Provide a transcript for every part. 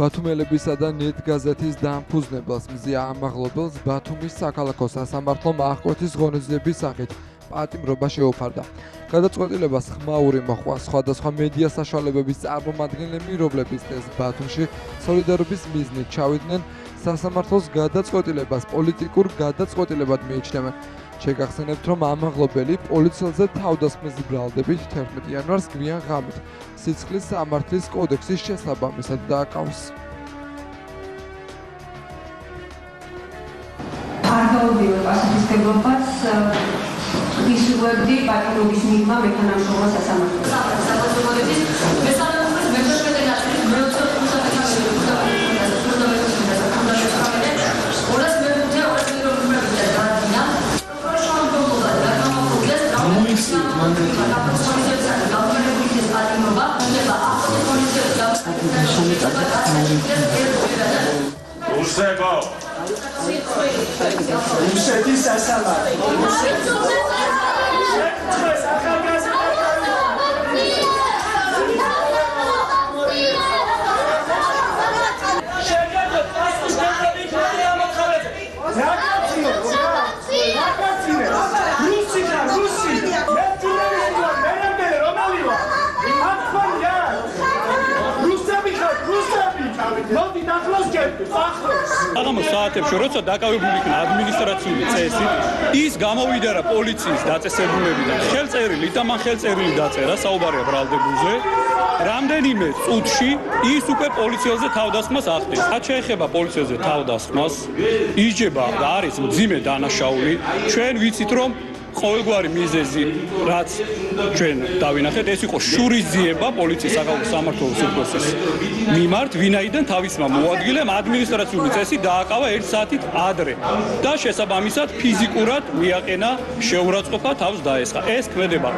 ბათუმელებისა და ნეტ გაზეთის დამფუძნებელს მზია ამაღლობელს ბათუმის საქალაქო სასამართლომ აღკვეთის ღონისძიების სახით პატიმრობა შეუფარდა. გადაწყვეტილებას ხმაური მოჰყვა სხვადასხვა მედია საშუალებების წარმომადგენლები, რომლებიც ეს ბათუმში სოლიდარობის მიზნით ჩავიდნენ სასამართლოს გადაწყვეტილებას პოლიტიკურ გადაწყვეტილებად მიიჩნევენ. შეგახსენებთ, რომ ამაღლობელი პოლიციელზე თავდასხმის ბრალდებით 11 იანვარს გვიან ღამით სიცხლის სამართლის კოდექსის შესაბამისად დააკავს. არქაობრივ პასუხისმგებლობას ვისურვებდი პატიმრობის მიღმა მეთანამშრომლ სასამართლოს. Უსებო! უსეთის სასამართლო! საღამოს საათებში, როცა დაკავებული იქნა ადმინისტრაციული წესით, ის გამოვიდა რა პოლიციის დაწესებულებიდან ხელწერილით და მან ხელწერილი დაწერა საუბარია ბრალდებულზე. რამდენიმე წუთში ის უკვე პოლიციელზე თავდასხმას ახდენს. რაც შეეხება პოლიციელზე თავდასხმას, იჯება და არის მძიმე დანაშაული. ჩვენ ვიცით, რომ ყოველგვარი მიზეზი, რაც ჩვენ დავინახეთ, ეს იყო შურისძიება პოლიციის საქალაქო სამმართველოს უფროსის მიმართ, ვინაიდან თავისმა მოადგილემ ადმინისტრაციული წესი დააკავა 1 საათით ადრე და შესაბამისად ფიზიკურად მიაყენა შეურაცხყოფა, თავს დაესხა. ეს ქმედება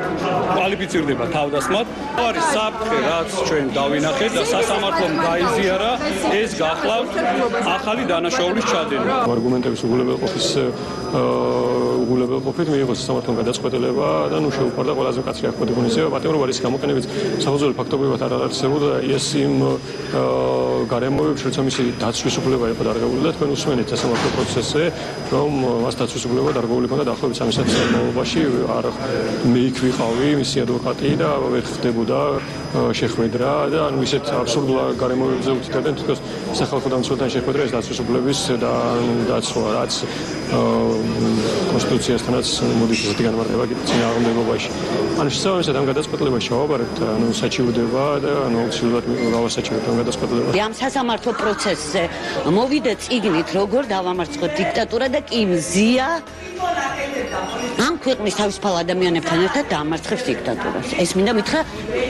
კვალიფიცირდება თავდასხმად. არის საფრთხე, რაც ჩვენ დავინახეთ და სასამართლომ გაიზიარა, ეს გახლავთ ახალი დანაშაულის ჩადენა. არგუმენტების უგულებელყოფით მიიღო სასამართლომ გადაწყვეტილება და შეუფარდა ყველაზე მკაცრი აღკვეთი ღონისძიება. პატიმრობა რის გამოყენებით საფუძველი ფაქტობრივად არ არსებობდა და ეს იმ გარემოებებს, როცა მისი დაცვის უფლება იყო დარღვეული და თქვენ უსმენთ სასამართლო პროცესზე, რომ მას დაცვის უფლება დარღვეული ჰქონდა დაახლოებით 3 საათის განმავლობაში. არ მე იქ ვიყავი, მისი ადვოკატი და ვერ ხდებოდა შეხვედრა და ანუ ისეთ აბსურდულ გარემოებებზე ვწდებენ თვითონ სახალხო დამცველთან შეხვედრა ეს დაცვის უფლების დაცვა, რაც კონსტიტუციასთანაც მოდის ესეთი განმარტება წინააღმდეგობაში. ანუ შესაბამისად ამ გადაწყვეტილებას შევაბარებთ, ანუ საჩივრდება და ანუ აუცილებლად გავასაჩივრებთ ამ გადაწყვეტილებას. ამ სასამართლო პროცესზე მოვიდა წიგნით, როგორ დავამარცხოთ დიქტატურა და კი მზია ამ ქვეყნის თავისუფალ ადამიანებთან ერთად დაამარცხებს დიქტატურას. ეს მინდა მითხრა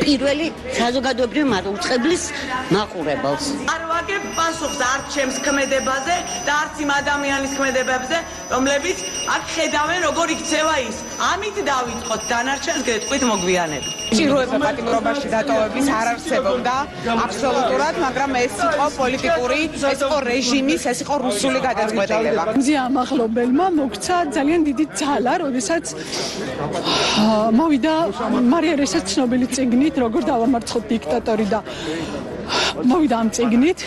პირველი საზოგადოებრივი მაუწყებლის მაყურებელს. არ ვაგებ პასუხს არც ჩემს ქმედებაზე და არც იმ ადამიანის ქმედებებზე, რომლებიც აქ ხედავენ როგორ იქცევა ის. ამით დავიწყოთ, დანარჩენს გეტყვით მოგვიანებით. ჭიროება პატიმრობაში დატოვების არ არსებობდა აბსოლუტურად, მაგრამ ეს იყო პოლიტიკური, ეს იყო რეჟიმის, ეს იყო რუსული გადაწყვეტილება. მზია ამაღლობელმა მოქცა ძალიან დიდი ძალა, როდესაც მოვიდა მარია რესეც ცნობილი წიგნით, როგორ დავამარცხოთ დიქტატორი და მოვიდა ამ წიგნით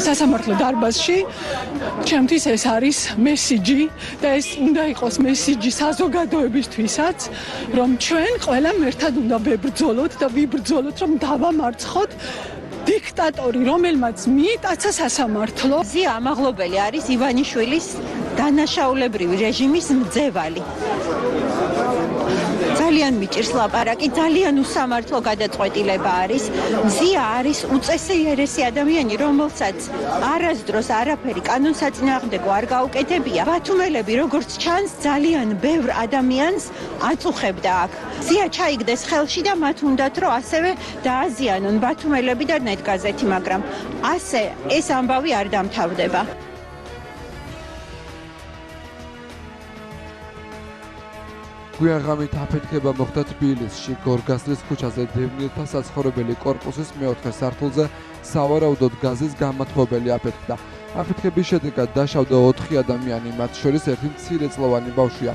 სასამართლო დარბაზში. ჩემთვის ეს არის მესიჯი და ეს უნდა იყოს მესიჯი საზოგადოებისთვისაც, რომ ჩვენ ყველამ ერთად უნდა ვებრძოლოთ და ვიბრძოლოთ, რომ დავამარცხოთ დიქტატორი, რომელმაც მიიტაცა სასამართლო. მზია ამაღლობელი არის ივანიშვილის დანაშაულებრივი რეჟიმის მძევალი. ძალიან მიჭირს ლაპარაკი, ძალიან უსამართლო გადაწყვეტილება არის. მზია არის უწესიერესი ადამიანი, რომელსაც არასდროს არაფერი კანონსაწინააღმდეგო არ გაუკეთებია. ბათუმელები, როგორც ჩანს, ძალიან ბევრ ადამიანს აწუხებდა აქ. მზია ჩაიგდეს ხელში და მათ უნდათ, რომ ასევე დააზიანონ ბათუმელები და ნეტ გაზეთი, მაგრამ ასე ეს ამბავი არ დამთავრდება. გვიან ღამით აფეთქება მოხდა თბილისში, გორგასლის ქუჩაზე დევნილთა საცხოვრებელი კორპუსის მეოთხე სართულზე სავარაუდოდ გაზის გამათბობელი აფეთქდა. აფეთქების შედეგად დაშავდა 4 ადამიანი, მათ შორის ერთი მცირეწლოვანი ბავშვია.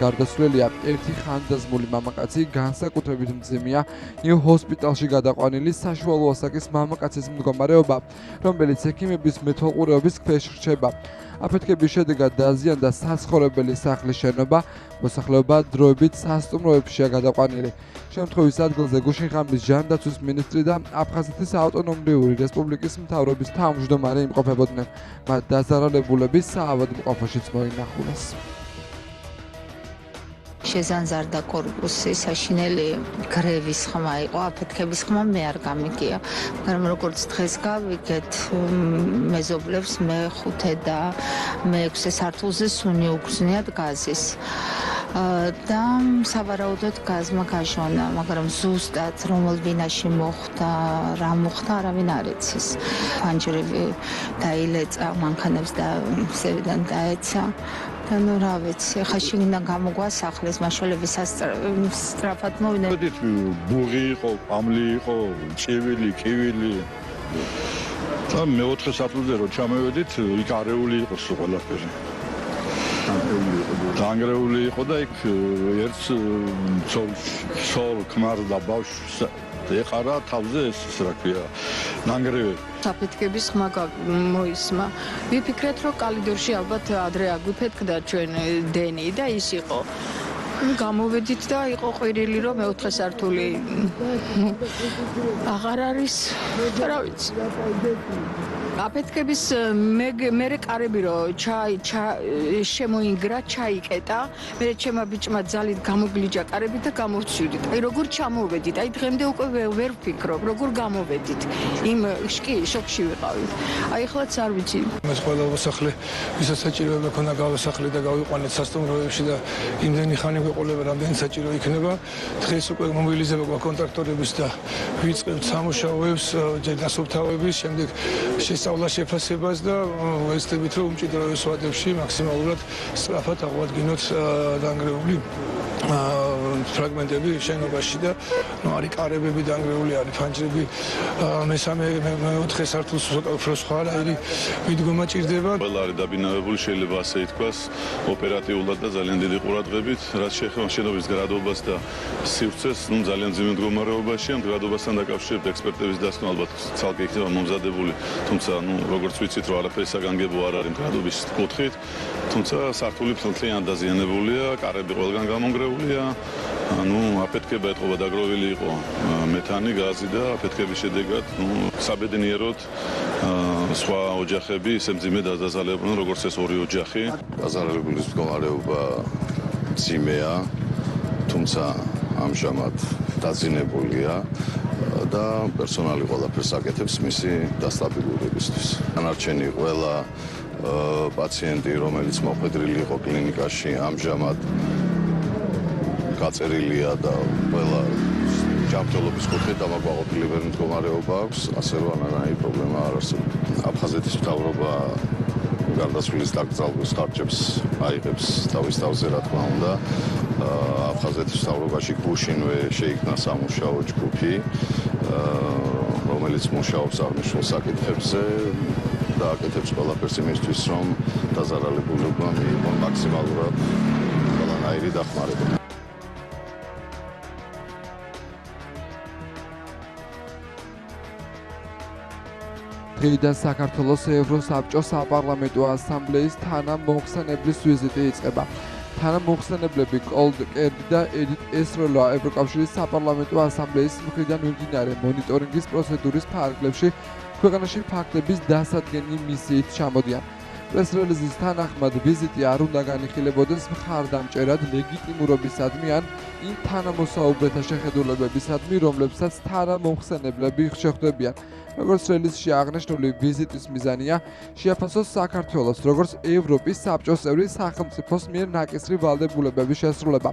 გარდაცვლილია ერთი ხანდაზმული მამაკაცი, განსაკუთრებით მძიმეა ნიუ ჰოსპიტალში გადაყვანილი საშუალო ასაკის მამაკაცის მდგომარეობა, რომელიც ექიმების მეთვალყურეობის ქვეშ რჩება. აფეთქების შედეგად დაზიანდა საცხოვრებელი სახლის შენობა, მოსახლეობა დროებით სასტუმროებშია გადაყვანილი. შემთხვევის ადგილზე გუშინ ღამის ჯანდაცვის მინისტრი და აფხაზეთის ავტონომიური რესპუბლიკის მთავრობის თავმჯდომარე იმყოფებოდნენ. მათ დაზარალებულების საავადმყოფოშიც მოინახულეს. შეზანზარდა კორპუსი, საშინელი გრევის ხმა იყო, აფეთქების ხმა მე არ გამიგია. მაგრამ როგორც დღეს გავიგეთ, მეზობლებს მე-5 და მე-6 სართულზე სუნი უგზნიათ გაზის. და სავარაუდოდ გაზმა გაჟონა, მაგრამ ზუსტად რომელ ბინაში მოხდა, რა მოხდა, არავინ არ იცის. ფანჯრები დაილეწა, მანქანებს და სევიდან დაეცა. და ნუ რა ვიცი, ხა შიგნიდან გამოგვასახლეს, მაშველები სწრაფად მოვიდნენ. ბუღი იყო, პამლი იყო, ჭივილი, კივილი. და მე-4 სართულზე რო ჩამევედით, იქ არეული იყო სულ ყველაფერი. დანგრეული იყო და იქ ერთ ცოლ ქმარს და ბავშვს ეყარა თავზე ეს რა ქვია, ნანგრევები. საფეთქების ხმა მოისმა. ვიფიქრეთ, რომ კალიდორში ალბათ ადრე აგვიფეთქდა ჩვენ დენი და ის იყო. გამოვედით და იყო ყვირილი, რომ მე-4 სართული აღარ არის, რა ვიცი. აფეთქების მერე კარები რო შემოინგრა, ჩაიკეტა, მე ჩემმა ბიჭმა ძალით გამოგლიჯა კარები და გამოვცივდით. აი როგორ ჩამოვედით? აი დღემდე უკვე ვერ ვფიქრობ, როგორ გამოვედით. იმ შოკში ვიყავით. აი ახლაც არ ვიცი. ეს ყველა მოსახლე ვისაც საჭიროება ქონდა გავასახლე და გავიყვანეთ სასტუმროებში და იმდენი ხანი გვეყოლება, რამდენი საჭირო იქნება. დღეს უკვე მობილიზება გვაქვს კონტრაქტორების და ვიწყებთ სამუშაოებს, ჯერდასუფთავების, შემდეგ სწავლა შეფასებას და ვეცდებით რომ უმჭიდროეს ვადებში მაქსიმალურად სწრაფად აღვადგინოთ დანგრეული ფრაგმენტები შენობაში და არის კარებები დანგრეული, არის ფანჯრები, მე-4 სართულს უფრო სხვა რაირი მიდგომა ჭირდება. ყველა არის დაბინავებული, შეიძლება ასე ითქვას, ოპერატიულად და ძალიან დიდი ყურადღებით, რაც შეეხება შენობის გრადობას და სივრცეს, ძალიან მძიმე მდგომარეობაშია. გრადობასთან დაკავშირებით ექსპერტების დასკვნა ალბათ ცალკე იქნება მომზადებული, თუმცა როგორც ვიცით, რომ არაფერი საგანგებო არ არის გრადობის კუთხით, თუმცა სართული მთლიანად დაზიანებულია, კარები ყველგან გამონგრეულია. აფეთქება ეთყობა დაგროვილი იყო მეთანი, გაზი და აფეთქების შედეგად საბედნიეროდ სხვა ოჯახები ისე მძიმე დაზარალებულან, როგორც ეს ორი ოჯახი. დაზარალებულის მდგომარეობა მძიმეა, თუმცა ამჟამად დაძინებულია და პერსონალი ყველაფერს აკეთებს მისი დასტაბილურებისთვის. დანარჩენი ყველა პაციენტი, რომელიც მოხვედრილი იყო კლინიკაში, ამჟამად გაწერილია და ყველა ჯანმრთელობის კუთხით დამაკმაყოფილებელი მდგომარეობა აქვს, ასე რომ არანაირი პრობლემა არ არსებობს. აფხაზეთის მთავრობა გარდაცვლილის დაკრძალვის ხარჯებს აიღებს თავის თავზე, რა თქმა უნდა. აფხაზეთის მთავრობაში გუშინვე შეიქმნა სამუშაო ჯგუფი, რომელიც მუშაობს აღნიშნულ საკითხებზე და აკეთებს ყველაფერს იმისთვის, რომ დაზარალებულებმა მიიღონ მაქსიმალურად ყველანაირი დახმარება. დღეიდან საქართველოს ევროსაბჭოს საპარლამენტო ასამბლეის თანამოხსენებლის ვიზიტი იწყება. თანამოხსენებლები კოლდ კერდი და ედით ესროლა ევროკავშირის საპარლამენტო ასამბლეის მხრიდან მიმდინარე მონიტორინგის პროცედურის ფარგლებში ქვეყანაში ფაქტების დასადგენი მისიით ჩამოდიან. პრეს-რელიზის თანახმად ვიზიტი არ უნდა განიხილებოდეს მხარდამჭერად ლეგიტიმურობისადმი ან იმ თანამოსაუბრეთა შეხედულებებისადმი, რომლებსაც თანამოხსენებლები შეხვდებიან. როგორც რელიზში აღნიშნული, ვიზიტის მიზანია შეაფასოს საქართველოს, როგორც ევროპის საბჭოს წევრი სახელმწიფოს მიერ ნაკისრი ვალდებულებების შესრულება.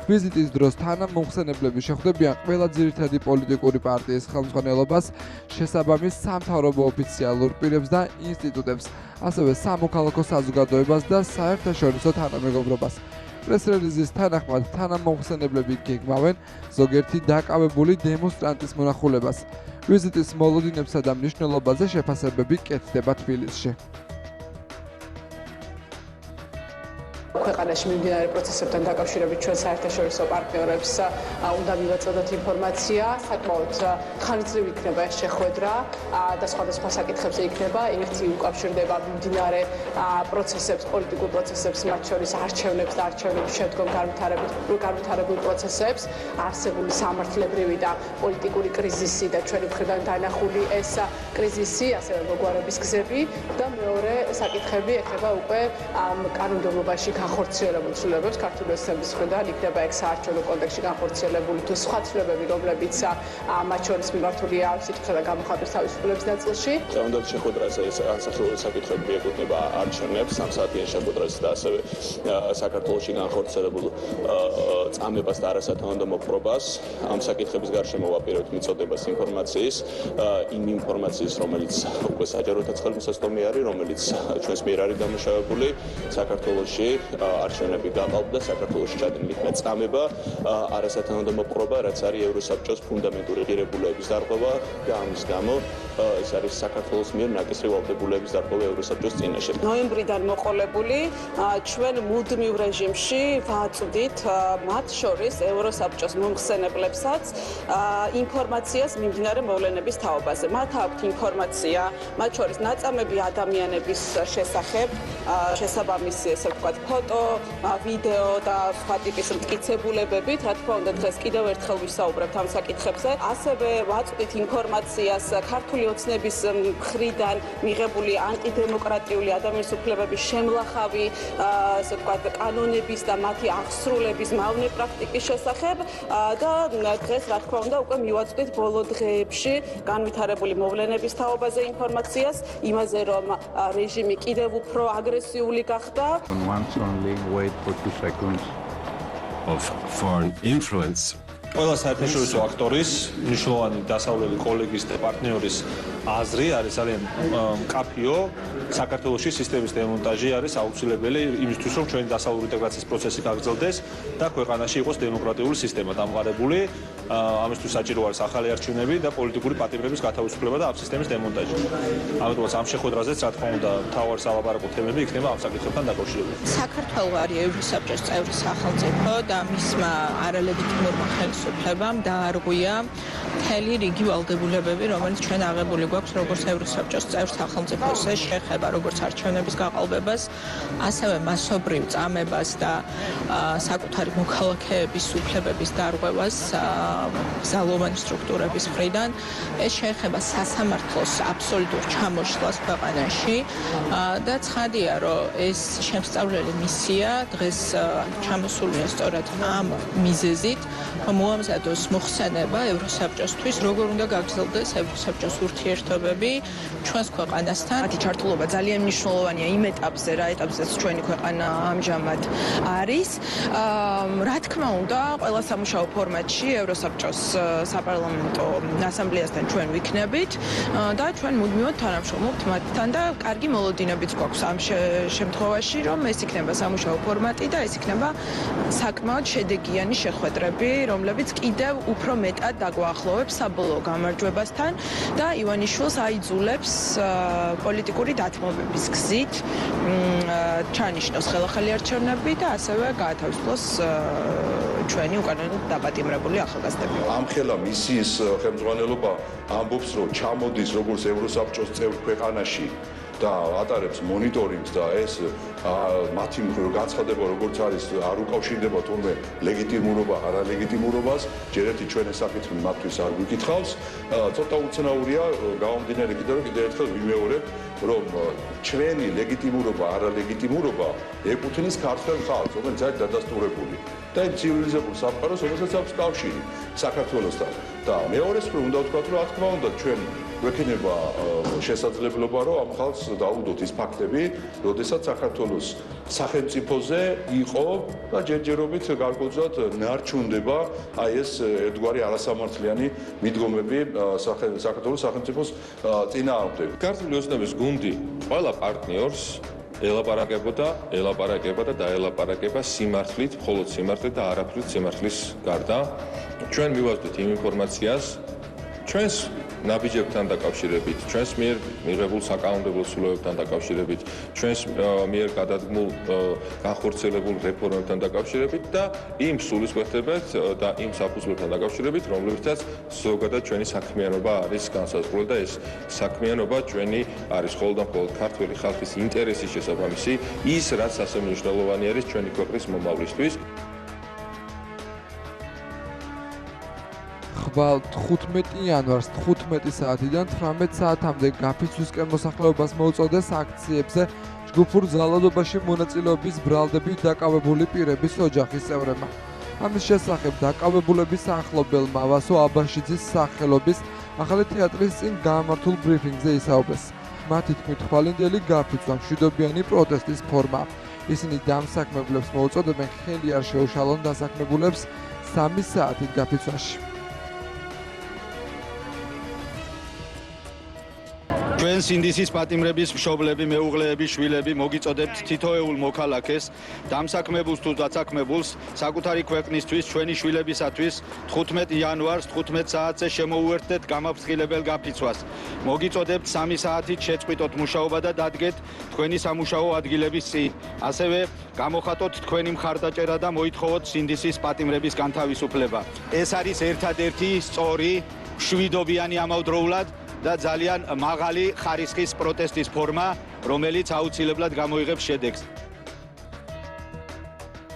ვიზიტის დროს თანამოხსენებლები შეხვდებიან ყველა ძირითადი პოლიტიკური პარტიის ხელმძღვანელობას, შესაბამის სამთავრობო ოფიციალურ პირებს და ინსტიტუტებს, ასევე სამოქალაქო საზოგადოებას და საერთაშორისო თანამეგობრობას. პრეს-რელიზის თანახმად თანამოხსენებლები გეგმავენ ზოგიერთი დაკავებული დემონსტრანტის მონახულებას. ვიზიტის მოლოდინებსა და მნიშვნელობაზე შეფასებები კეთდება თბილისში. ქვეყანაში მიმდინარე პროცესებთან დაკავშირებით ჩვენ საერთაშორისო პარტნიორებს უნდა მივაწოდოთ ინფორმაცია, საკმაოდ ხანგრძლივი იქნება ეს შეხვედრა და სხვადასხვა საკითხებზე იქნება ერთი უკავშირდება მიმდინარე პროცესებს, პოლიტიკურ პროცესებს, მათ შორის არჩევნებს და არჩევნების შემდგომ განვითარებულ პროცესებს, არსებული სამართლებრივი და პოლიტიკური კრიზისი და ჩვენი მხრიდან დანახული ეს კრიზისი, ასევე მოგვარების გზები და მეორე საკითხები ეხება უკვე კანონმდებლობაში განხორციელებულ ცვლილებებს ქართული ოცნების მხრიდან იქნება ეგ საარჩევნო კონტექსტში განხორციელებული თუ სხვა ცვლილებები, რომლებიც მათ შორის მიმართულია სიტყვათა და გამოხატვის თავისუფლების ნაწილში. დღევანდელ შეხვედრაზე განსახილველი საკითხები მიეკუთვნება არჩევნებს, სამსაათიან შეხვედრას და ასევე საქართველოში განხორციელებულ წამებას და არასათანადო პრობას. ამ საკითხების გარშემო ვაპირებთ მიწოდებას ინფორმაციის, იმ ინფორმაციის, რომელიც უკვე საჯაროთა ხელმისაწვდომი არის, რომელიც ჩვენს მიერ არის დამუშავებული. საქართველოში არჩევნები გაყალბდა, საქართველოში ჩადენილი იქნა წამება, არასათანადო პრობა, რაც არის ევროსაბჭოს ფუნდამენტური ღირებულებების დარღვევა და ამის გამო ეს არის საქართველოს მიერ ნაკისრი ვალდებულების დარღვევა ევროსაბჭოს წინაშე. ნოემბრიდან მოყოლებული ჩვენ მუდმივ რეჟიმში ვაწვდით მათ შორის ევროსაბჭოს მომხსენებლებსაც ინფორმაციას მიმდინარე მოვლენების თაობაზე. მათ აქვთ ინფორმაცია, მათ შორის ნაწამები ადამიანების შესახებ, შესაბამისი ესე ვთქვათ ფოტო, ვიდეო და სხვა ტიპის მტკიცებულებებით. რა თქმა უნდა დღეს კიდევ ერთხელ ვისაუბრებთ ამ საკითხებზე. ასევე ვაწვდით ინფორმაციას ქართული ოცნების მხრიდან მიღებული ანტიდემოკრატიული ადამიანის უფლებების შემლახავი, ესე ვთქვათ კანონების და მათი აღსრულების მავნე პრაქტიკის შესახებ და დღეს რა თქმა უნდა უკვე მივაწვდით ბოლო დღეებში განვითარებული მოვლენების თაობაზე ინფორმაციას, იმაზე რომ რეჟიმი კიდევ უფრო აგრესიული გახდა. Once only wait for 2 seconds of foreign influence. ყველა საერთაშორისო აქტორის, მნიშვნელოვანი დასავლელი კოლეგის და პარტნიორის აზრი არის ძალიან მკაფიო. საქართველოში სისტემის დემონტაჟი არის აუცილებელი იმისთვის, რომ ჩვენი დასავლური ინტეგრაციის პროცესი გაგრძელდეს და ქვეყანაში იყოს დემოკრატიული სისტემა დამყარებული. ამისთვის საჭირო არის ახალი არჩევნები და პოლიტიკური პატიმრების გათავისუფლება და ამ სისტემის დემონტაჟი. ამიტომაც ამ შეხვედრაზეც რა თქმა უნდა მთავარი სალაპარაკო თემები იქნება ამ საკითხებთან დაკავშირებით. საქართველო არის ევროსაბჭოს წევრი სახელმწიფო და მისმა არალეგიტიმურმა ხელისუფლებამ დაარღვია მთელი რიგი ვალდებულებები, რომელიც ჩვენ აღებული გვაქვს როგორც ევროსაბჭოს წევრ სახელმწიფოს. ეს შეეხება როგორც არჩევნების გაყალბებას, ასევე მასობრივ წამებას და საკუთარი მოქალაქეების უფლებების დარღვევას ძალოვანი სტრუქტურების მხრიდან. ეს შეეხება სასამართლოს აბსოლუტურ ჩამოშლას ქვეყანაში და ცხადია, რომ ეს შემსწავლელი მისია დღეს ჩამოსულია სწორედ ამ მიზეზით, რომ მოამზადოს მოხსენება ევროსაბჭოსთვის, როგორ უნდა გაგრძელდეს ევროსაბჭოს ურთიერთობები ჩვენს ქვეყანასთან. მათი ჩართულობა ძალიან მნიშვნელოვანია იმ ეტაპზე, რა ეტაპზეც ჩვენი ქვეყანა ამჟამად არის. რა თქმა უნდა, ყველა სამუშაო ფორმატში ევროსაბჭოს საპარლამენტო ასამბლეასთან ჩვენ ვიქნებით და ჩვენ მუდმივად თანამშრომლობთ მათთან და კარგი მოლოდინებიც გვაქვს ამ შემთხვევაში, რომ ეს იქნება სამუშაო ფორმატი და ეს იქნება საკმაოდ შედეგიანი შეხვედრები, რომლებიც კიდევ უფრო მეტად დაგვაახლოვებს საბოლოო გამარჯვებასთან და ივანიშვილს აიძულებს პოლიტიკური დათმობების გზით ჩაანიშნოს ხელახალი არჩევნები და ასევე გაათავისუფლოს ჩვენი უკანონოდ დაპატიმრებული ახალგაზრდები. ამხელა მისიის ხელმძღვანელობა ამბობს, რომ ჩამოდის როგორც ევროსაბჭოს წევრ ქვეყანაში და ატარებს მონიტორინგს და ეს მათი განცხადება როგორც არის არ უკავშირდება თურმე ლეგიტიმურობა არალეგიტიმურობას, ჯერ ერთი ჩვენ ეს საკითხი მათთვის არ გვიკითხავს. ცოტა უცნაურია გამომდინარე კიდევ ერთხელ ვიმეორებ, რომ ჩვენი ლეგიტიმურობა არალეგიტიმურობა ეკუთვნის ქართველ ხალხს, რომელიც არის დადასტურებული და იმ ცივილიზებულ სამყაროს, რომელსაც აქვს კავშირი საქართველოსთან. და მეორეს რომ უნდა ვთქვათ, რომ რა თქმა უნდა ჩვენ გვექნება შესაძლებლობა, რომ ამ ხალხს დაუდოთ ის ფაქტები, როდესაც საქართველოს სახელმწიფოზე იყო და ჯერჯერობით გარკვეულწილად ნარჩუნდება აი ეს ერთგვარი არასამართლიანი მიდგომები საქართველოს სახელმწიფოს წინააღმდეგ. ქართული ოცნების გუნდი ყველა პარტნიორს ელაპარაკებოდა და დაელაპარაკება სიმართლით, მხოლოდ სიმართლით და არაფრით სიმართლის გარდა. ჩვენ მივაწვდით იმ ინფორმაციას ჩვენს ნაბიჯებთან დაკავშირებით, ჩვენს მიერ მიღებულ საკანონმდებლო ცვლილებებთან დაკავშირებით, ჩვენს მიერ გადადგმულ განხორციელებულ რეფორმებთან დაკავშირებით და იმ სულისკვეთებად და იმ საფუძვლებთან დაკავშირებით, რომლებიცაც ზოგადად ჩვენი საქმიანობა არის განსაზღვრული და ეს საქმიანობა ჩვენი არის მხოლოდ და მხოლოდ ქართველი ხალხის ინტერესის შესაბამისი, ის რაც ასე მნიშვნელოვანი არის ჩვენი ქვეყნის მომავლისთვის. ხვალ 15 იანვარს 15 საათიდან 18 საათამდე გაფიცვისკენ მოსახლეობას მოუწოდეს აქციებზე ჯგუფურ ძალადობაში მონაწილეობის ბრალდებით დაკავებული პირების ოჯახის წევრებმა. ამის შესახებ დაკავებულების ახლობელმა ვასო აბაშიძის სახელობის ახალი თეატრის წინ გამართულ ბრიფინგზე ისაუბრეს. მათი თქმით, ხვალინდელი გაფიცვა მშვიდობიანი პროტესტის ფორმაა. ისინი დამსაქმებლებს მოუწოდებენ ხელი არ შეუშალონ დასაქმებულებს 3 საათით გაფიცვაში. ჩვენ სინდისის პატიმრების მშობლები, მეუღლეები, შვილები მოგიწოდებთ თითოეულ მოქალაქეს, დამსაქმებულს თუ დაცაქმებულს, საკუთარი ქვეყნისთვის, ჩვენი შვილებისათვის 15 იანვარს 15 საათზე შემოუერთდეთ გამაფრთხილებელ გაფიცვას. მოგიწოდებთ 3 საათით შეწყვიტოთ მუშაობა და დადგეთ თქვენი სამუშაო ადგილების წინ. ასევე გამოხატოთ თქვენი მხარდაჭერა და მოითხოვოთ სინდისის პატიმრების განთავისუფლება. ეს არის ერთადერთი სწორი, მშვიდობიანი ამავდროულად და ძალიან მაღალი ხარისხის პროტესტის ფორმა, რომელიც აუცილებლად გამოიღებს შედეგს.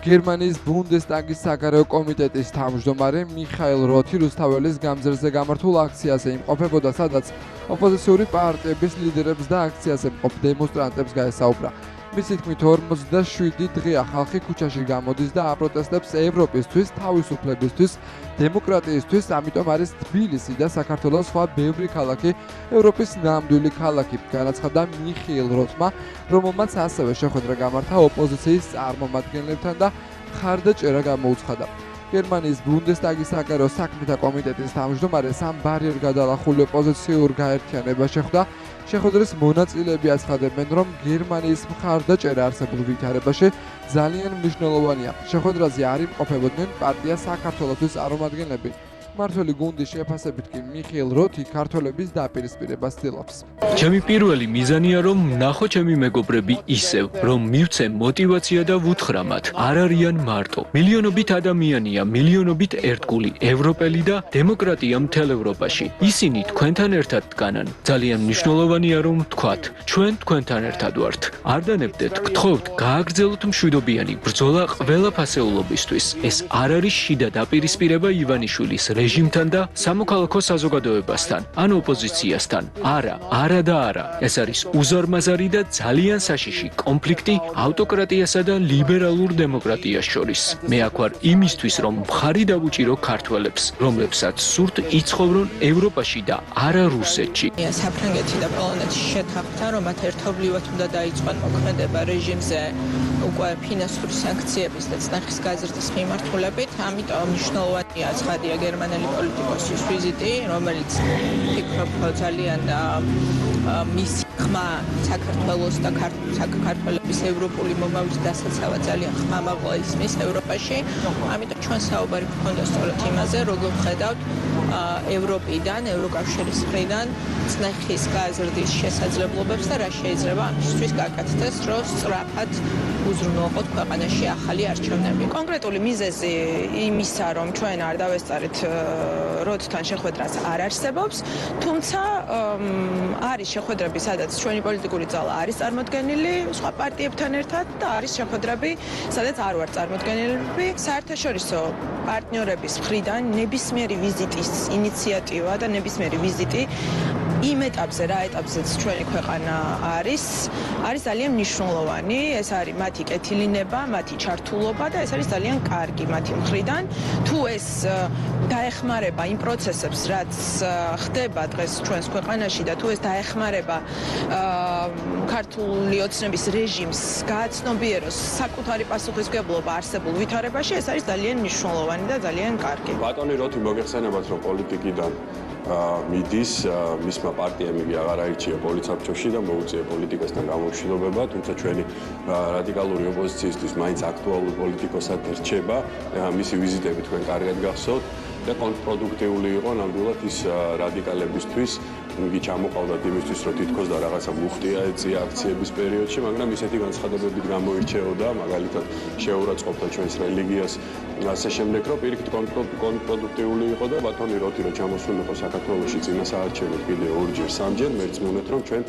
გერმანიის ბუნდესტაგის საგარეო კომიტეტის თავმჯდომარე მიხაილ როთი რუსთაველის გამზირზე გამართულ აქციაზე იმყოფებოდა, სადაც ოპოზიციური პარტიების ლიდერებს და აქციაზე მყოფ დემონსტრანტებს გაესაუბრა. მისი თქმით, 47 დღეა ხალხი ქუჩაში გამოდის და აპროტესტებს ევროპისთვის, თავისუფლებისთვის, დემოკრატიისთვის, ამიტომ არის თბილისი და საქართველოს სხვა ბევრი ქალაქი ევროპის ნამდვილი ქალაქი, განაცხადა მიხეილ როთმა, რომელმაც ასევე შეხვედრა გამართა ოპოზიციის წარმომადგენლებთან და მხარდაჭერა გამოუცხადა. გერმანიის ბუნდესტაგის საგარეო საქმეთა კომიტეტის თავმჯდომარეს ამ ბარიერგადალახული ოპოზიციურ გაერთიანებას შეხვდა. შეხვედრის მონაწილეები აცხადებენ, რომ გერმანიის მხარდაჭერა არსებულ ვითარებაში ძალიან მნიშვნელოვანია. შეხვედრაზე არ იმყოფებოდნენ პარტია საქართველოსთვის წარმომადგენლები. მმართველი გუნდის შეფასებით კი მიხეილ როთი ქართველების დაპირისპირებას ცდილობს. ჩემი პირველი მიზანია, რომ ვნახო ჩემი მეგობრები ისევ, რომ მივცე მოტივაცია და ვუთხრა მათ, არ არიან მარტო. მილიონობით ადამიანია, მილიონობით ერთგული, ევროპელი და დემოკრატია მთელ ევროპაში. ისინი თქვენთან ერთად დგანან. ძალიან მნიშვნელოვანია, რომ ვთქვათ, ჩვენ თქვენთან ერთად ვართ. არ დანებდეთ, გთხოვთ, გააგრძელოთ მშვიდობიანი ბრძოლა ყველა ფასეულობისთვის. ეს არ არის შიდა დაპირისპირება ივანიშვილის რეჟიმთან და სამოქალაქო საზოგადოებასთან, ან ოპოზიციასთან. არა და არა. ეს არის უზარმაზარი და ძალიან საშიში კონფლიქტი ავტოკრატიასა და ლიბერალურ დემოკრატიას შორის. მე აქ ვარ იმისთვის, რომ მხარი დავუჭირო ქართველებს, რომლებსაც სურთ იცხოვრონ ევროპაში და არა რუსეთში. საფრანგეთი და პოლონეთი შეთანხმდა, რომ მათ ერთობლივად უნდა დაიწყონ მოქმედება რეჟიმზე უკვე ფინანსური სანქციების და წნახის გაზრდის მიმართულებით, ამიტომ მნიშვნელოვანია ცხადია გერმანელი პოლიტიკოსის ვიზიტი, რომელიც ფიქრობ ძალიან მისი ხმა საქართველოს და საქართველოს ევროპული მომავლის დასაცავად ძალიან ხმამაღლა ისმის ევროპაში. ამიტომ ჩვენ საუბარი გვქონდა სწორედ იმაზე, როგორ ხედავთ ევროპიდან, ევროკავშირის მხრიდან წნეხის გაზრდის შესაძლებლობებს და რა შეიძლება ამისთვის გაკეთდეს, რომ სწრაფად უზრუნველყოთ ქვეყანაში ახალი არჩევნები. კონკრეტული მიზეზი იმისა, რომ ჩვენ არ დავესწარით როთთან შეხვედრას არ არსებობს, თუმცა არის შეხვედრები, სადაც ჩვენი პოლიტიკური ძალა არის წარმოდგენილი სხვა პარტიებთან ერთად და არის შეხვედრები, სადაც არ ვარ წარმოდგენილები. საერთაშორისო პარტნიორების მხრიდან ნებისმიერი ვიზიტის ინიციატივა და ნებისმიერი ვიზიტი იმ ეტაპზე, რა ეტაპზეც ჩვენი ქვეყანა არის ძალიან მნიშვნელოვანი. ეს არის მათი კეთილინება, მათი ჩართულობა და ეს არის ძალიან კარგი მათი მხრიდან. თუ ეს დაეხმარება იმ პროცესებს, რაც ხდება დღეს ჩვენს ქვეყანაში და თუ ეს დაეხმარება ქართული ოცნების რეჟიმს გააცნობიეროს საკუთარი პასუხისმგებლობა არსებულ ვითარებაში, ეს არის ძალიან მნიშვნელოვანი და ძალიან კარგი. ბატონი როთი მოგეხსენებათ, რომ პოლიტიკიდან მიდის, მისმა პარტიამ იგი აღარ აირჩია პოლიტსაბჭოში და მოუწია პოლიტიკასთან გამომშვიდობება, თუმცა ჩვენი რადიკალური ოპოზიციისთვის მაინც აქტუალური პოლიტიკოსად რჩება. მისი ვიზიტები თქვენ კარგად გახსოვთ. და კონტრპროდუქტიული იყო ნამდვილად ის რადიკალებისთვის იგი ჩამოყავდათ იმისთვის, რომ თითქოს და რაღაცა მუხტია ეწია აქციების პერიოდში, მაგრამ ისეთი განცხადებებით გამოირჩეოდა, მაგალითად შეურაცხყოფდა ჩვენს რელიგიას, ასე შემდეგ, რომ პირიქით კონტრპროდუქტიული იყო და ბატონი როთი რომ ჩამოსულიყო საქართველოში წინა საარჩევნოდ კიდე ორჯერ, სამჯერ, მეც მოვნეთ, რომ ჩვენ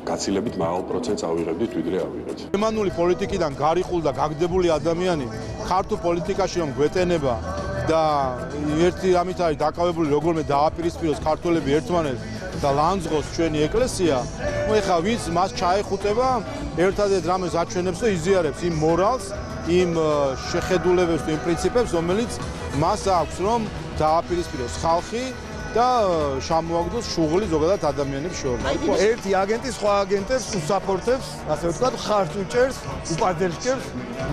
გაცილებით მაღალ პროცენტს ავიღებდით, ვიდრე ავიღეთ. გერმანული პოლიტიკიდან გარიყულ და გაგდებული ადამიანი ქართულ პოლიტიკაში რომ გვეტენება და ერთი ამით არის დაკავებული როგორმე დააპირისპიროს ქართველები ერთმანეთს და ლანძღოს ჩვენი ეკლესია, ეხლა ვინც მას ჩაეხუტება, ერთადერთ რამეს აჩვენებს და იზიარებს იმ მორალს, იმ შეხედულებებს და იმ პრინციპებს, რომელიც მას აქვს, რომ დააპირისპიროს ხალხი და შემოაგდოს შუღლი ზოგადად ადამიანებს შორის. ერთი აგენტი სხვა აგენტებს უსაფრთხებს, ასე ვთქვათ, ხარჯს უჭერს, უპარდელშკებს,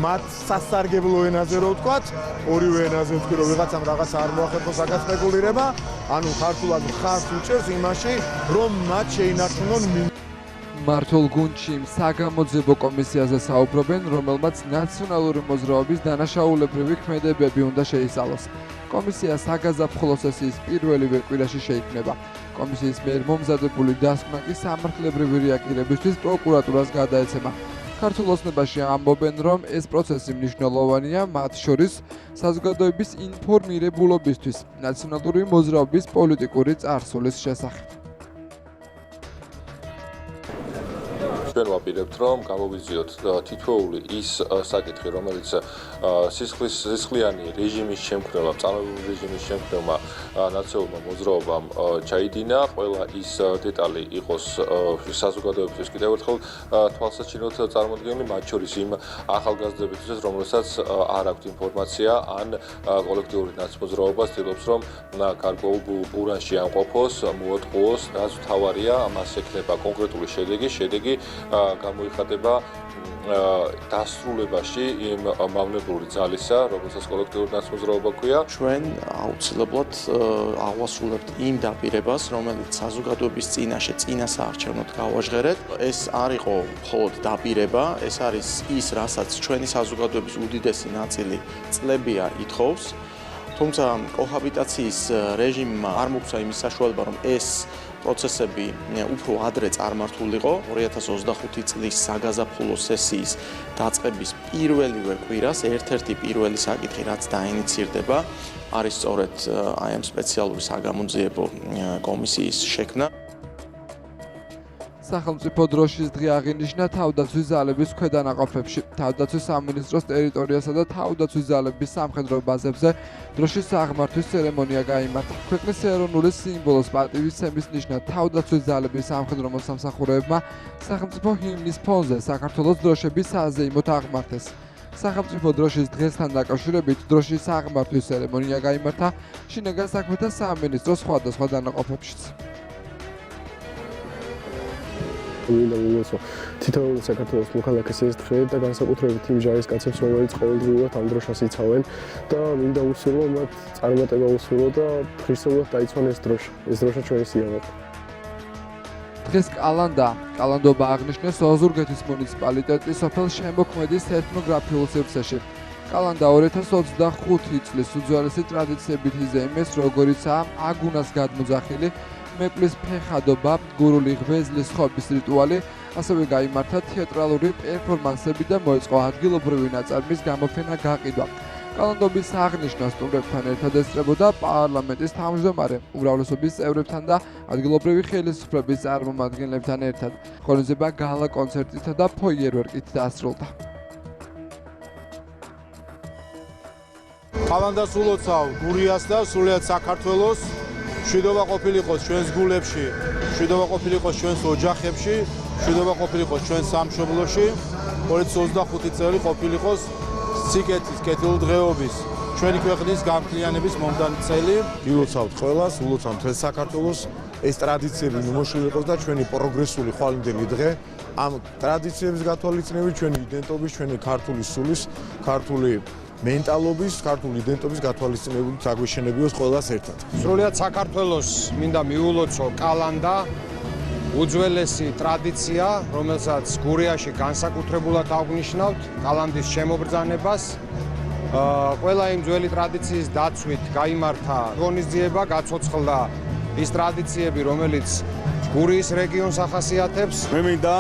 მათ სასარგებლო ენაზე რო ვთქვათ, ორივე ენაზე ვთქვი, რომ ვიღაცამ რაღაც არ მოახერხოს საკასპეკულირება, ანუ ქართულად ხარჯს უჭერს იმაში, რომ მათ შეინარჩუნონ მართულ გუნდში საგამოძიებო კომისიაზე საუბრობენ, რომელმაც ნაციონალური მოძრაობის დანაშაულებრივი ქმედებები უნდა შეისწავლოს. კომისია საგაზაფხულო სესიის პირველივე კვირაში შეიქმნება. კომისიის მიერ მომზადებული დასკვნა კი სამართლებრივი რეაგირებისთვის პროკურატურას გადაეცემა. ქართულ ოცნებაში ამბობენ, რომ ეს პროცესი მნიშვნელოვანია, მათ შორის საზოგადოების ინფორმირებულობისთვის, ნაციონალური მოძრაობის პოლიტიკური წარსულის შესახებ. ჩვენ ვაპირებთ, რომ გამოვიზიოთ თითოეული ის საკითხი, რომელიც სისხლიანი რეჟიმის შემქმნელმა, წამებულ რეჟიმის შემქმნელმა ნაციონალურმა მოძრაობამ ჩაიდინა, ყველა ის დეტალი იყოს საზოგადოებისთვის კიდევ ერთხელ თვალსაჩინოდ წარმოდგენილი, მათ შორის იმ ახალგაზრდებისთვის, რომელსაც არ აქვთ ინფორმაცია ან კოლექტიური ნაცმოძრაობა ცდილობს, რომ გარკვეულ ბურანში ამყოფოს, მოატყუოს, რაც მთავარია, ამას ექნება კონკრეტული შედეგი გამოიხატება დასრულებაში იმ მავნებლური ძალისა, რომელსაც კოლექტიური ნაცმოძრაობა ქვია. ჩვენ აუცილებლად აღვასრულებთ იმ დაპირებას, რომელიც საზოგადოების წინაშე წინასაარჩევნოდ გავაჟღერეთ. ეს არ იყო მხოლოდ დაპირება, ეს არის ის, რასაც ჩვენი საზოგადოების უდიდესი ნაწილი წლებია ითხოვს. თუმცა კოჰაბიტაციის რეჟიმმა არ მოგვცა იმის საშუალება, რომ ეს პროცესები უფრო ადრე წარმართულიყო 2025 წლის საგაზაფხულო სესიის დაწყების პირველივე კვირას ერთ-ერთი პირველი საკითხი რაც დაინიცირდება არის სწორედ აი ამ სპეციალური საგამოძიებო კომისიის შექმნა. სახელმწიფო დროშის დღე აღინიშნა თავდაცვის ძალების ქვედანაყოფებში. თავდაცვის სამინისტროს ტერიტორიასა და თავდაცვის ძალების სამხედრო ბაზებზე დროშის აღმართვის ცერემონია გაიმართა. ქვეყნის ეროვნული სიმბოლოს პატივისცემის ნიშნად თავდაცვის ძალების სამხედრო მოსამსახურეებმა სახელმწიფო ჰიმნის ფონზე საქართველოს დროშების საზეიმოდ აღმართეს. სახელმწიფო დროშის დღესთან დაკავშირებით დროშის აღმართვის ცერემონია გაიმართა შინაგან საქმეთა სამინისტროს სხვადასხვა დანაყოფებშიც. თითოეული საქართველოს მოქალაქეს ეს დღე და განსაკუთრებით იმ ჯარისკაცებს, რომელიც ყოველდღიურად ამ დროშას იცავენ და მინდა უსურვო მათ წარმატება უსურვო და ღირსეულად დაიცვან ეს დროშა. ეს დროშა ჩვენი სიამაყე. დღეს კალანდობა აღნიშნეს ოზურგეთის მუნიციპალიტეტის სოფელ შემოქმედის ეთნოგრაფიულ სივრცეში. კალანდა 2025 წლის უძველესი ტრადიციებით იზეიმეს, როგორიცაა აგუნას გადმოძახილი, მეპლის ფეხადობა, გურული ღვეზლის ხობის რიტუალი, ასევე გაიმართა თეატრალური პერფორმანსები და მოეწყო ადგილობრივი ნაწარმის გამოფენა გაყიდვა. კალანდობის აღნიშვნა სტუმრებთან ერთად ესწრებოდა პარლამენტის თავმჯდომარე, უმრავლესობის წევრებთან და ადგილობრივი ხელისუფლების წარმომადგენლებთან ერთად. ღონისძიება გალა კონცერტითა და ფოიერვერკით დასრულდა. კალანდას ულოცავ გურიას და სრულიად საქართველოს. მშვიდობა ყოფილიყოს ჩვენს გულებში, მშვიდობა ყოფილიყოს ჩვენს ოჯახებში, მშვიდობა ყოფილიყოს ჩვენს სამშობლოში. 2025 წელი ყოფილიყოს სიკეთის, კეთილდღეობის, ჩვენი ქვეყნის გამკლიანების მომდანი წელი. ვილოცავთ ყველას, ვილოცავთ მთელ საქართველოს, ეს ტრადიციები მიმოშლილიყოს და ჩვენი პროგრესული ხვალინდელი დღე ამ ტრადიციების გათვალისწინებით ჩვენი იდენტობის, ჩვენი ქართული სულის, ქართული მენტალობის, ქართული იდენტობის გათვალისწინებით აგვეშენებიოს ყველას ერთად. სრულიად საქართველოს მინდა მიულოცო კალანდა, უძველესი ტრადიცია, რომელსაც გურიაში განსაკუთრებულად აღნიშნავთ, კალანდის შემობრძანებას ყველა იმ ძველი ტრადიციის დაცვით გაიმართა ღონისძიება, გაცოცხლდა ის ტრადიციები, რომელიც გურიის რეგიონს ახასიათებს. მე მინდა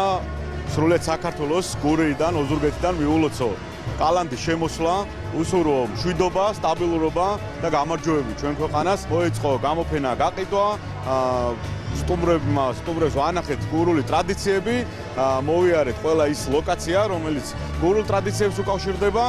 სრულად საქართველოს გურიიდან, ოზურგეთიდან მიულოცო კალანდის შემოსვლა, უსურო მშვიდობა, სტაბილურობა და გამარჯვებები ჩვენ ქვეყანას. მოეწყო გამოფენა გაყიდვა, სტუმრებს ვანახეთ გურული ტრადიციები, მოვიარეთ ყველა ის ლოკაცია, რომელიც გურულ ტრადიციებს უკავშირდება.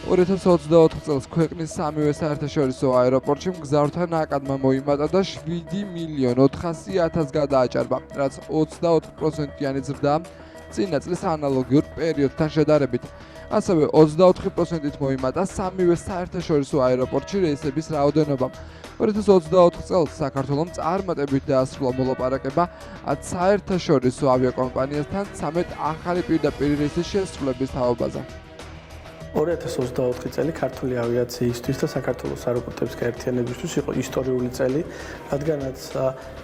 2024 წელს ქვეყნის სამივე საერთაშორისო აეროპორტში მგზავრთა ნაკადმა მოიმატა და 7.400.000 გადააჭარბა, რაც 24%-იანი ზრდაა წინა წლის ანალოგიურ პერიოდთან შედარებით. ასევე 24%-ით მოიმატა სამივე საერთაშორისო აეროპორტში რეისების რაოდენობა. 2024 წელს საქართველოს წარმატებით დაასრულა მოლაპარაკება 10 საერთაშორისო ავიაკომპანიასთან 13 ახალი პირდაპირ რეისის შესრულების თაობაზე. 2024 წელი ქართული ავიაციისთვის და საქართველოს აეროპორტების გაერთიანებისთვის იყო ისტორიული წელი, რადგანაც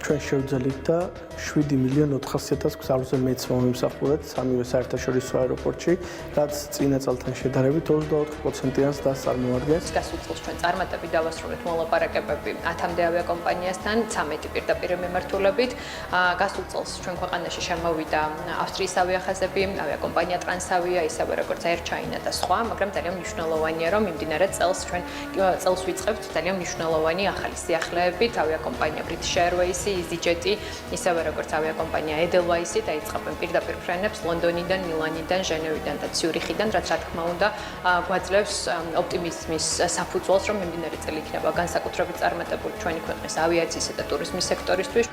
ჩვენ შევძელით და 7.400.000 გზავრზე მეც მომიმსახურეთ სამივე საერთაშორისო აეროპორტში, რაც წინა წელთან შედარებით 24%-იან ზრდას წარმოადგენს. გასულ წელს ჩვენ წარმატებით დავასრულეთ მოლაპარაკებები 10-მდე ავიაკომპანიასთან 13 პირდაპირ მიმართულებით. გასულ წელს ჩვენ ქვეყანაში შემოვიდა ავსტრიის ავიახაზები, ავიაკომპანია ტრანსავია, ისევე როგორც Air China და სხვა, მაგრამ ძალიან მნიშვნელოვანია, რომ მიმდინარე წელს ჩვენ წელს ვიწყებთ ძალიან მნიშვნელოვანი ახალი სიახლეებით, ავიაკომპანია British Airways, EasyJet, ისევე როგორც ავიაკომპანია Edelweiss დაიწყებენ პირდაპირ ფრენებს ლონდონიდან, მილანიდან, ჟენევიდან და ციურიხიდან, რაც რა თქმა უნდა გვაძლევს ოპტიმიზმის საფუძველს, რომ მიმდინარე წელი იქნება განსაკუთრებით წარმატებული ჩვენი ქვეყნის ავიაციისა და ტურიზმის სექტორისთვის.